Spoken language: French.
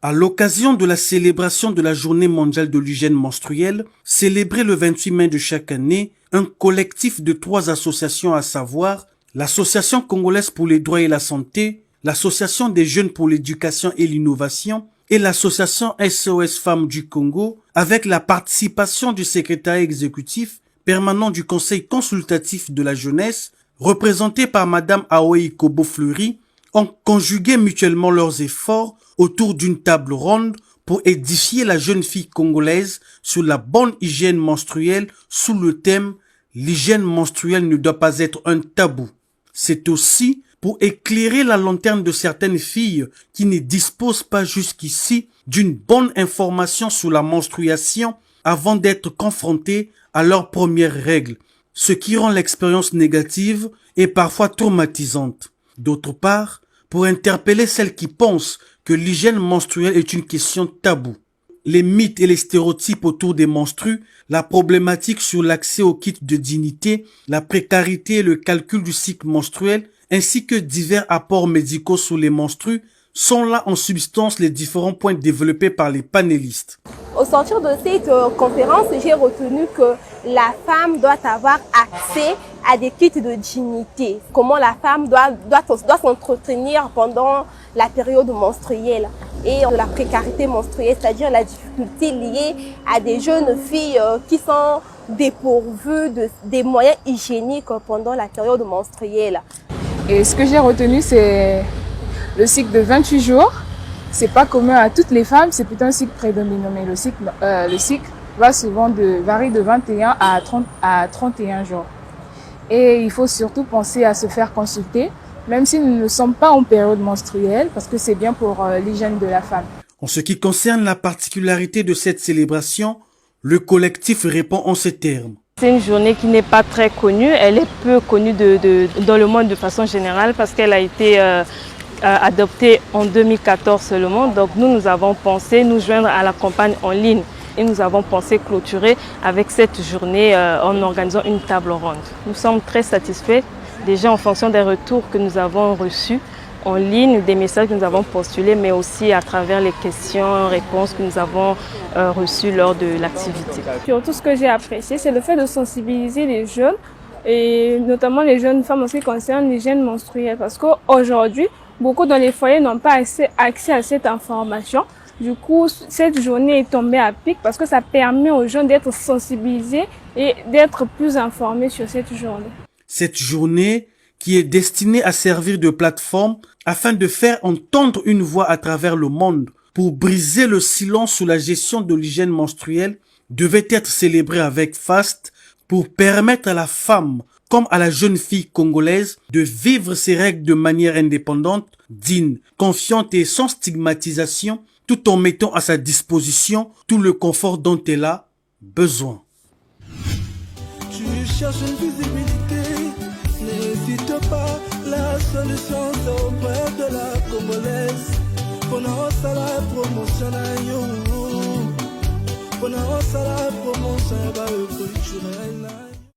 À l'occasion de la célébration de la Journée mondiale de l'hygiène menstruelle, célébrée le 28 mai de chaque année, un collectif de 3 associations, à savoir l'Association congolaise pour les droits et la santé, l'Association des jeunes pour l'éducation et l'innovation et l'Association SOS Femmes du Congo, avec la participation du secrétariat exécutif permanent du Conseil consultatif de la jeunesse, représenté par Madame Aoi Kobo-Fleury, ont conjugué mutuellement leurs efforts autour d'une table ronde pour édifier la jeune fille congolaise sur la bonne hygiène menstruelle sous le thème « L'hygiène menstruelle ne doit pas être un tabou ». C'est aussi pour éclairer la lanterne de certaines filles qui ne disposent pas jusqu'ici d'une bonne information sur la menstruation avant d'être confrontées à leurs premières règles, ce qui rend l'expérience négative et parfois traumatisante. D'autre part, pour interpeller celles qui pensent que l'hygiène menstruelle est une question taboue. Les mythes et les stéréotypes autour des menstrues, la problématique sur l'accès aux kits de dignité, la précarité et le calcul du cycle menstruel, ainsi que divers apports médicaux sur les menstrues, sont là en substance les différents points développés par les panélistes. Au sortir de cette conférence, j'ai retenu que la femme doit avoir accès à des kits de dignité. Comment la femme doit s'entretenir pendant la période menstruelle et de la précarité menstruelle, c'est-à-dire la difficulté liée à des jeunes filles qui sont dépourvues des moyens hygiéniques pendant la période menstruelle. Et ce que j'ai retenu, c'est le cycle de 28 jours. C'est pas commun à toutes les femmes, c'est plutôt un cycle prédominant, mais le cycle varie de 21 à 31 jours. Et il faut surtout penser à se faire consulter, même si nous ne sommes pas en période menstruelle, parce que c'est bien pour l'hygiène de la femme. En ce qui concerne la particularité de cette célébration, le collectif répond en ces termes. C'est une journée qui n'est pas très connue, elle est peu connue dans le monde de façon générale parce qu'elle a été adoptée en 2014 seulement. Donc nous avons pensé nous joindre à la campagne en ligne et nous avons pensé clôturer avec cette journée en organisant une table ronde. Nous sommes très satisfaits déjà en fonction des retours que nous avons reçus en ligne, des messages que nous avons postulés, mais aussi à travers les questions-réponses que nous avons reçues lors de l'activité. Surtout ce que j'ai apprécié, c'est le fait de sensibiliser les jeunes, et notamment les jeunes femmes en ce qui concerne l'hygiène menstruelle. Parce qu'aujourd'hui, beaucoup dans les foyers n'ont pas accès à cette information. Du coup, cette journée est tombée à pic parce que ça permet aux jeunes d'être sensibilisés et d'être plus informés sur cette journée. Cette journée qui est destinée à servir de plateforme afin de faire entendre une voix à travers le monde pour briser le silence sur la gestion de l'hygiène menstruelle, devait être célébrée avec faste pour permettre à la femme comme à la jeune fille congolaise de vivre ses règles de manière indépendante, digne, confiante et sans stigmatisation, tout en mettant à sa disposition tout le confort dont elle a besoin. Tu cherches une visibilité, n'hésite pas, la solution c'est auprès de la congolaise. Pendant ça la promotion pendant ça la promotion va culturelle.